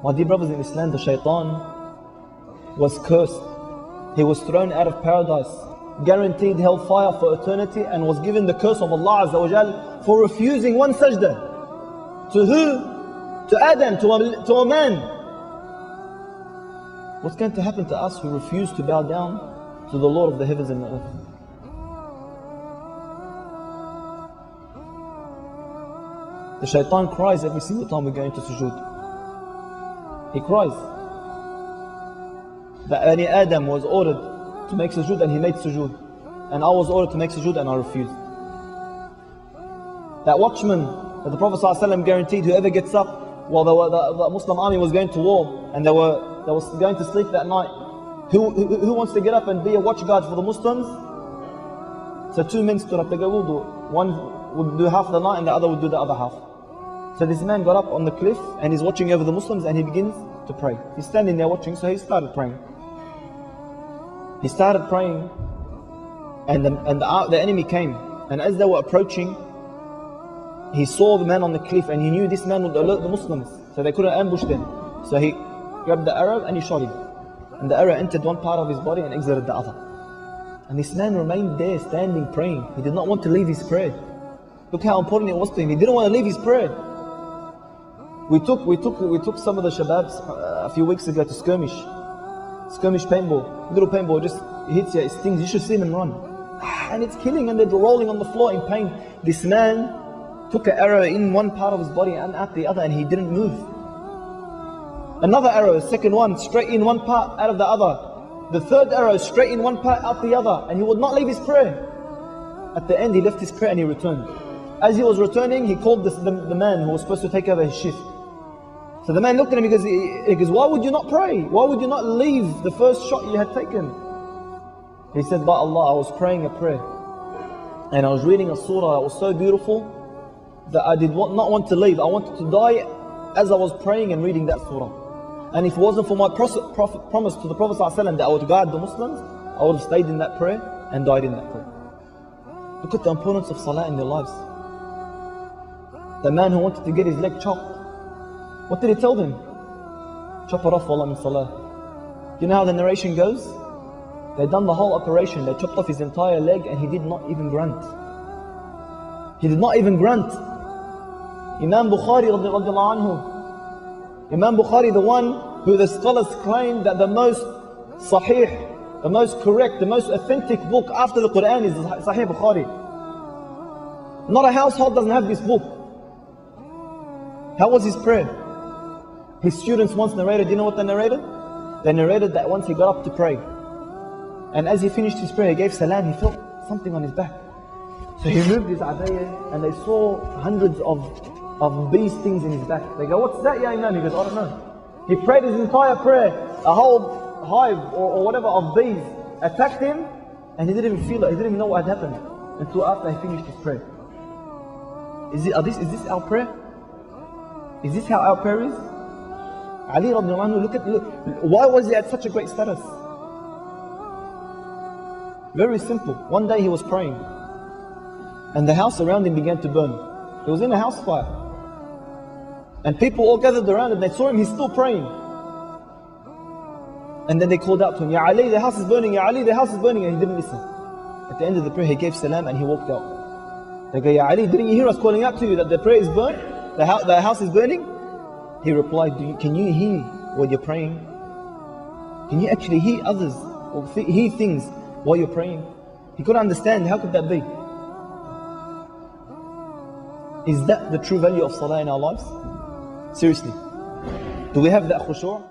My dear brothers in Islam, the shaitan was cursed. He was thrown out of paradise, guaranteed hellfire for eternity, and was given the curse of Allah Azza wa Jal for refusing one sajda. To who? To Adam, to a man. What's going to happen to us who refuse to bow down to the Lord of the heavens and the earth? The shaitan cries every single time we go into sujood. He cries. That Adam was ordered to make sujood and he made sujood. And I was ordered to make sujood and I refused. That watchman that the Prophet ﷺ guaranteed, whoever gets up while the Muslim army was going to war and they was going to sleep that night, who wants to get up and be a watchguard for the Muslims? So two men stood up. They go, we'll do it. One would do half the night and the other would do the other half. So this man got up on the cliff and he's watching over the Muslims and he begins to pray. He's standing there watching, so he started praying. He started praying and the enemy came. And as they were approaching, he saw the man on the cliff and he knew this man would alert the Muslims, so they couldn't ambush them. So he grabbed the arrow and he shot him. And the arrow entered one part of his body and exited the other. And this man remained there standing praying. He did not want to leave his prayer. Look how important it was to him. He didn't want to leave his prayer. We took some of the shababs a few weeks ago to skirmish paintball. Little paintball just hits you, it stings. You should see them run. And it's killing and they're rolling on the floor in pain. This man took an arrow in one part of his body and out the other and he didn't move. Another arrow, the second one, straight in one part, out of the other. The third arrow, straight in one part, out the other. And he would not leave his prayer. At the end, he left his prayer and he returned. As he was returning, he called the man who was supposed to take over his shift. So the man looked at him, he goes, why would you not pray? Why would you not leave the first shot you had taken? He said, by Allah, I was praying a prayer. And I was reading a surah that was so beautiful that I did not want to leave. I wanted to die as I was praying and reading that surah. And if it wasn't for my promise to the Prophet ﷺ that I would guide the Muslims, I would have stayed in that prayer and died in that prayer. Look at the importance of salah in their lives. The man who wanted to get his leg chopped, what did he tell them? Chop it off while I'm in salah. You know how the narration goes? They done the whole operation. They chopped off his entire leg and he did not even grunt. He did not even grunt. Imam Bukhari radiallahu anhu. Imam Bukhari, the one who the scholars claim that the most sahih, the most correct, the most authentic book after the Quran is Sahih Bukhari. Not a household doesn't have this book. How was his prayer? His students once narrated, do you know what they narrated? They narrated that once he got up to pray, and as he finished his prayer, he gave salam, he felt something on his back. So he moved his abayah, and they saw hundreds of bee stings in his back. They go, what's that, ya Imam? He goes, I don't know. He prayed his entire prayer, a whole hive or whatever of bees attacked him, and he didn't even feel it, he didn't even know what had happened until after he finished his prayer. Is this our prayer? Is this how our prayer is? Ali radiallahu anhu, look, why was he at such a great status? Very simple. One day he was praying, and the house around him began to burn. He was in a house fire. And people all gathered around and they saw him, he's still praying. And then they called out to him, Ya Ali, the house is burning, Ya Ali, the house is burning, and he didn't listen. At the end of the prayer, he gave salam and he walked out. They go, Ya Ali, didn't you hear us calling out to you that the prayer is burnt? The house is burning? He replied, can you hear what you're praying? Can you actually hear others or hear things while you're praying? He couldn't understand, how could that be? Is that the true value of salah in our lives? Seriously, do we have that khushu'?